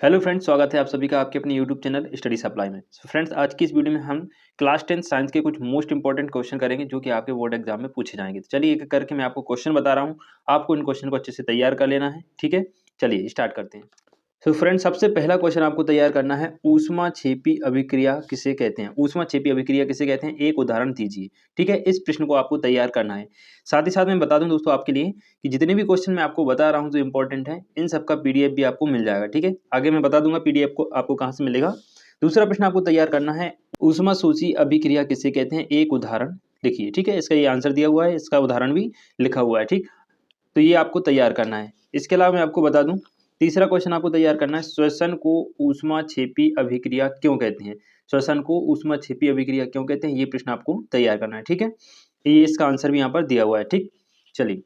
Hello friends, स्वागत है आप सभी का आपके अपने यूट्यूब चैनल स्टडी सप्लाई में। फ्रेंड्स, आज की इस वीडियो में हम क्लास 10 साइंस के कुछ मोस्ट इंपॉर्टेंट क्वेश्चन करेंगे जो कि आपके बोर्ड एग्जाम में पूछे जाएंगे। तो चलिए एक एक करके मैं आपको क्वेश्चन बता रहा हूँ, आपको इन क्वेश्चन को अच्छे से तैयार कर लेना है। ठीक है, चलिए स्टार्ट करते हैं। तो फ्रेंड्स, सबसे पहला क्वेश्चन आपको तैयार करना है, ऊष्माक्षेपी अभिक्रिया किसे कहते हैं। ऊष्माक्षेपी अभिक्रिया किसे कहते हैं, एक उदाहरण दीजिए। ठीक है, इस प्रश्न को आपको तैयार करना है। साथ ही साथ मैं बता दूं दोस्तों आपके लिए कि जितने भी क्वेश्चन मैं आपको बता रहा हूं जो इंपॉर्टेंट है, इन सबका पीडीएफ भी आपको मिल जाएगा। ठीक है, आगे मैं बता दूंगा पीडीएफ को आपको कहाँ से मिलेगा। दूसरा प्रश्न आपको तैयार करना है, ऊष्मा सूची अभिक्रिया किसे कहते हैं, एक उदाहरण लिखिए। ठीक है, इसका ये आंसर दिया हुआ है, इसका उदाहरण भी लिखा हुआ है। ठीक, तो ये आपको तैयार करना है। इसके अलावा मैं आपको बता दूं, तीसरा क्वेश्चन आपको तैयार करना है, श्वसन को ऊष्माक्षेपी अभिक्रिया क्यों कहते हैं। श्वसन को ऊष्माक्षेपी अभिक्रिया क्यों कहते हैं, ये प्रश्न आपको तैयार करना है। ठीक है, ये इसका आंसर भी यहाँ पर दिया हुआ है। ठीक, चलिए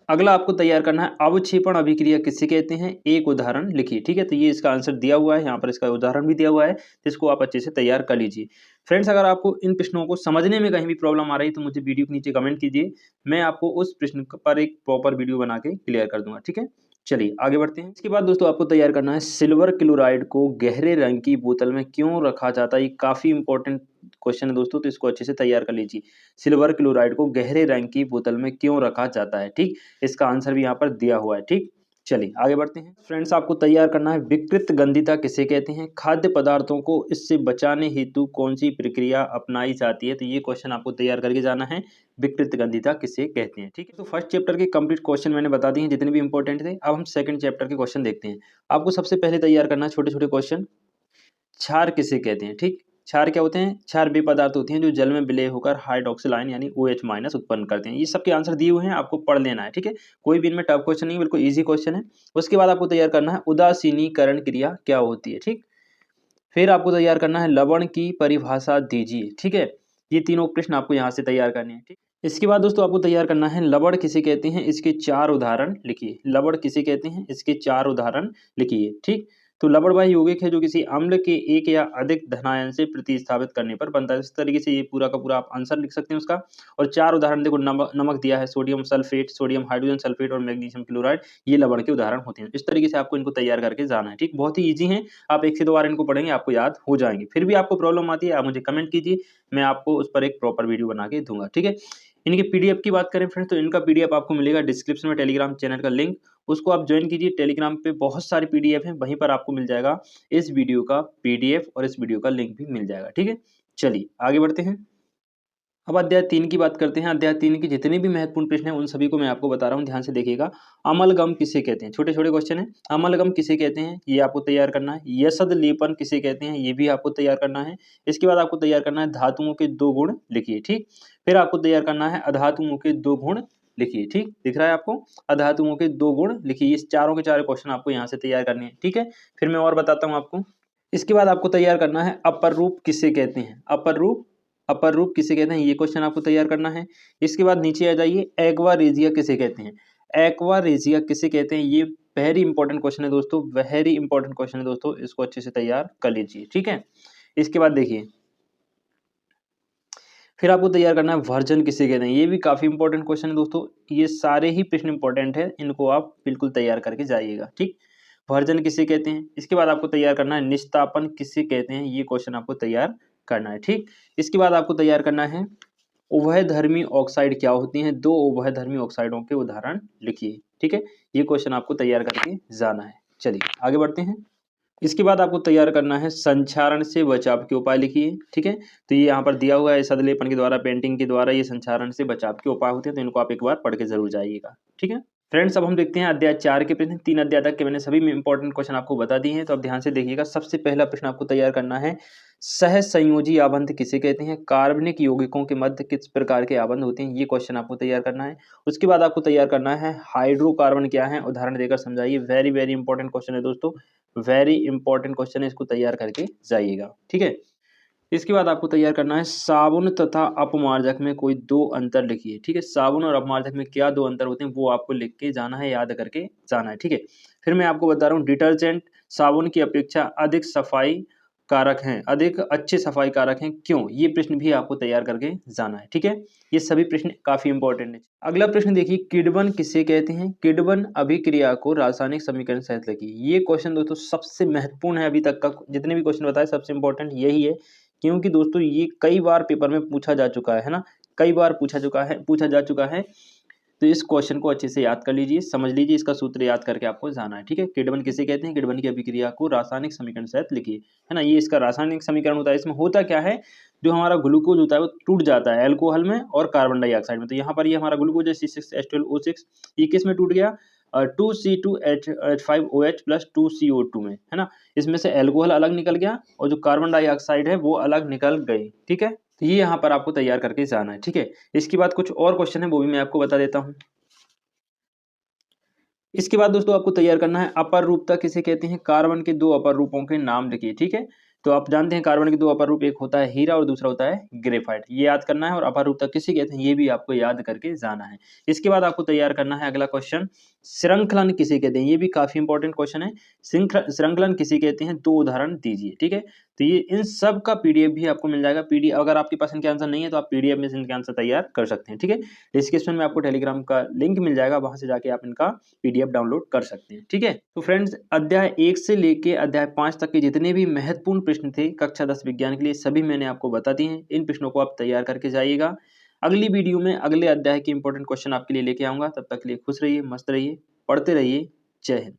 अगला आपको तैयार करना है, अवक्षेपण अभिक्रिया किसे कहते हैं, एक उदाहरण लिखिए। ठीक है, तो ये इसका आंसर दिया हुआ है, यहाँ पर इसका उदाहरण भी दिया हुआ है, तो इसको आप अच्छे से तैयार कर लीजिए। फ्रेंड्स, अगर आपको इन प्रश्नों को समझने में कहीं भी प्रॉब्लम आ रही है तो मुझे वीडियो के नीचे कमेंट कीजिए, मैं आपको उस प्रश्न पर एक प्रॉपर वीडियो बना के क्लियर कर दूंगा। ठीक है, चलिए आगे बढ़ते हैं। इसके बाद दोस्तों आपको तैयार करना है, सिल्वर क्लोराइड को गहरे रंग की बोतल में क्यों रखा जाता है। ये काफी इंपॉर्टेंट क्वेश्चन है दोस्तों, तो इसको अच्छे से तैयार कर लीजिए। सिल्वर क्लोराइड को गहरे रंग की बोतल में क्यों रखा जाता है, ठीक, इसका आंसर भी यहाँ पर दिया हुआ है। ठीक, चलिए आगे बढ़ते हैं। फ्रेंड्स, आपको तैयार करना है, विकृत गंधिता किसे कहते हैं, खाद्य पदार्थों को इससे बचाने हेतु कौन सी प्रक्रिया अपनाई जाती है। तो ये क्वेश्चन आपको तैयार करके जाना है, विकृत गंधिता किसे कहते हैं। ठीक है, तो फर्स्ट चैप्टर के कंप्लीट क्वेश्चन मैंने बता दिए हैं जितने भी इंपॉर्टेंट थे। अब हम सेकंड चैप्टर के क्वेश्चन देखते हैं। आपको सबसे पहले तैयार करना है छोटे छोटे क्वेश्चन, क्षार किसे कहते हैं। ठीक, क्षार क्या होते हैं, क्षार वे पदार्थ होते हैं जो जल में विलय होकर हाइड्रोक्सिल आयन यानी OH- उत्पन्न करते हैं। ये सबके आंसर दिए हुए हैं, आपको पढ़ लेना है। ठीक है, कोई भी इनमें टफ क्वेश्चन नहीं, बिल्कुल इजी क्वेश्चन है। उसके बाद आपको तैयार करना है, उदासीनीकरण क्रिया क्या होती है। ठीक, फिर आपको तैयार करना है, लवण की परिभाषा दीजिए। ठीक है, ये तीनों प्रश्न आपको यहाँ से तैयार करने हैं। ठीक, इसके बाद दोस्तों आपको तैयार करना है, लवण किसे कहते हैं, इसके 4 उदाहरण लिखिए। लवण किसे कहते हैं, इसके 4 उदाहरण लिखिए। ठीक, तो लवण वह यौगिक है जो किसी अम्ल के एक या अधिक धनायन से प्रतिस्थापित करने पर बनता है। इस तरीके से ये पूरा का पूरा आप आंसर लिख सकते हैं उसका। और 4 उदाहरण देखो, नमक दिया है, sodium sulphate, sodium hydrogen sulphate और मैग्नीशियम क्लोराइड, ये लवण के उदाहरण होते हैं। इस तरीके से आपको इनको तैयार करके जाना है। ठीक, बहुत ही ईजी है, आप 1 से 2 बार इनको पढ़ेंगे आपको याद हो जाएंगे। फिर भी आपको प्रॉब्लम आती है, आप मुझे कमेंट कीजिए, मैं आपको उस पर एक प्रॉपर वीडियो बना के दूंगा। ठीक है, इनके पीडीएफ की बात करें फ्रेंड्स, तो इनका पीडीएफ आपको मिलेगा डिस्क्रिप्शन में, टेलीग्राम चैनल का लिंक, उसको आप ज्वाइन कीजिए। टेलीग्राम पे बहुत सारे पीडीएफ हैं, वहीं पर आपको मिल जाएगा इस वीडियो का पीडीएफ और इस वीडियो का लिंक भी मिल जाएगा। ठीक है, चलिए आगे बढ़ते हैं। अब अध्याय 3 की बात करते हैं। अध्याय 3 के जितने भी महत्वपूर्ण प्रश्न हैं उन सभी को मैं आपको बता रहा हूँ, ध्यान से देखिएगा। अमलगम किसे कहते हैं, छोटे छोटे क्वेश्चन है। अमलगम किसे कहते हैं, ये आपको तैयार करना है। यसद लेपन किसे कहते हैं, ये भी आपको तैयार करना है। इसके बाद आपको तैयार करना है, धातुओं के 2 गुण लिखिए। ठीक, फिर आपको तैयार करना है, अधातुओं के 2 गुण लिखिए। ठीक, दिख रहा है आपको, अधातुओं के 2 गुण लिखिए। ये चारों के चारों क्वेश्चन आपको यहाँ से तैयार करने हैं। ठीक है, फिर मैं और बताता हूँ आपको। इसके बाद आपको तैयार करना है, अपर रूप किसे कहते हैं। अपर रूप किसे कहते हैं, ये क्वेश्चन आपको तैयार करना है। इसके बाद नीचे आ जाइए, एक्वा रेजिया किसे कहते हैं। एक्वा रेजिया किसे कहते हैं, ये वेरी इंपॉर्टेंट क्वेश्चन है दोस्तों, वेरी इंपॉर्टेंट क्वेश्चन है दोस्तों, इसको अच्छे से तैयार कर लीजिए। ठीक है, इसके बाद देखिए, फिर आपको तैयार करना है, वर्जन किसे कहते हैं। ये भी काफी इंपॉर्टेंट क्वेश्चन है दोस्तों, ये सारे ही प्रश्न इंपॉर्टेंट है, इनको आप बिल्कुल तैयार करके जाइएगा। ठीक, वर्जन किसे कहते हैं। इसके बाद आपको तैयार करना है, निस्तापन किसे कहते हैं, ये क्वेश्चन आपको तैयार करना है। ठीक, इसके बाद आपको तैयार करना है, उभयधर्मी ऑक्साइड क्या होती हैं, 2 उभयधर्मी ऑक्साइडों के उदाहरण लिखिए। ठीक है, ये क्वेश्चन आपको तैयार करके जाना है। चलिए आगे बढ़ते हैं। इसके बाद आपको तैयार करना है, संक्षारण से बचाव के उपाय लिखिए। ठीक है, तो ये यहाँ पर दिया हुआ है, सदलेपन के द्वारा, पेंटिंग के द्वारा ये संक्षारण से बचाव के उपाय होते हैं, तो इनको आप एक बार पढ़ के जरूर जाइएगा। ठीक है फ्रेंड्स, अब हम देखते हैं अध्याय 4 के प्रश्न। 3 अध्याय तक के मैंने सभी में इंपॉर्टेंट क्वेश्चन आपको बता दिए हैं, तो अब ध्यान से देखिएगा। सबसे पहला प्रश्न आपको तैयार करना है, सहसंयोजी आबंध किसे कहते हैं, कार्बनिक यौगिकों के मध्य किस प्रकार के आबंध होते हैं, ये क्वेश्चन आपको तैयार करना है। उसके बाद आपको तैयार करना है, हाइड्रोकार्बन क्या है, उदाहरण देकर समझाइए। वेरी वेरी इंपॉर्टेंट क्वेश्चन है दोस्तों, वेरी इंपॉर्टेंट क्वेश्चन है, इसको तैयार करके जाइएगा। ठीक है, इसके बाद आपको तैयार करना है, साबुन तथा अपमार्जक में कोई 2 अंतर लिखिए। ठीक है, साबुन और अपमार्जक में क्या 2 अंतर होते हैं वो आपको लिख के जाना है, याद करके जाना है। ठीक है, फिर मैं आपको बता रहा हूँ, डिटर्जेंट साबुन की अपेक्षा अधिक सफाई कारक हैं, अधिक अच्छे सफाई कारक हैं, क्यों? ये प्रश्न भी आपको तैयार करके जाना है, ठीक है। ये सभी प्रश्न काफी इंपॉर्टेंट है। अगला प्रश्न देखिए, किण्वन किसे कहते हैं? किण्वन अभिक्रिया को रासायनिक समीकरण सहित लिखिए। ये क्वेश्चन दोस्तों सबसे महत्वपूर्ण है, अभी तक का जितने भी क्वेश्चन बताए सबसे इंपॉर्टेंट यही है, क्योंकि दोस्तों ये कई बार पेपर में पूछा जा चुका है ना, कई बार पूछा जा चुका है। तो इस क्वेश्चन को अच्छे से याद कर लीजिए, समझ लीजिए, इसका सूत्र याद करके आपको जाना है, ठीक है। किण्वन किसे कहते हैं? किण्वन की अभिक्रिया को रासायनिक समीकरण सहित लिखिए, है ना। ये इसका रासायनिक समीकरण होता है। इसमें होता क्या है, जो हमारा ग्लूकोज होता है वो टूट जाता है अल्कोहल में और कार्बन डाइऑक्साइड में। तो यहाँ पर ये हमारा ग्लूकोज है C6H12O6, ये किस में टूट गया? 2C2H5OH प्लस 2CO2 में, है ना। इसमें से अल्कोहल अलग निकल गया और जो कार्बन डाइऑक्साइड है वो अलग निकल गई, ठीक है। तो ये यहाँ पर आपको तैयार करके जाना है, ठीक है। इसके बाद कुछ और क्वेश्चन है, वो भी मैं आपको बता देता हूँ। इसके बाद दोस्तों आपको तैयार करना है, अपर रूपता किसे कहते हैं? कार्बन के दो अपर रूपों के नाम लिखिए, ठीक है। तो आप जानते हैं कार्बन के दो अपर रूप, एक होता है हीरा और दूसरा होता है ग्रेफाइट, ये याद करना है। और अपर रूपता किसे कहते हैं ये भी आपको याद करके जाना है। इसके बाद आपको तैयार करना है अगला क्वेश्चन, श्रृंखलन किसे कहते हैं? ये भी काफी इंपॉर्टेंट क्वेश्चन है। श्रृंखलन किसे कहते हैं? 2 उदाहरण दीजिए, ठीक है। तो ये इन सब का पीडीएफ भी आपको मिल जाएगा। पीडीएफ अगर आपके पास इनके आंसर नहीं है तो आप पीडीएफ में से इनके आंसर तैयार कर सकते हैं, ठीक है। डिस्क्रिप्शन में आपको टेलीग्राम का लिंक मिल जाएगा, वहां से जाके आप इनका पीडीएफ डाउनलोड कर सकते हैं, ठीक है। तो फ्रेंड्स, अध्याय 1 से लेके अध्याय 5 तक के जितने भी महत्वपूर्ण प्रश्न थे कक्षा 10 विज्ञान के लिए, सभी मैंने आपको बता दिए हैं। इन प्रश्नों को आप तैयार करके जाइएगा। अगली वीडियो में अगले अध्याय के इंपॉर्टेंट क्वेश्चन आपके लिए लेके आऊंगा। तब तक के लिए खुश रहिए, मस्त रहिए, पढ़ते रहिए। जय हिंद।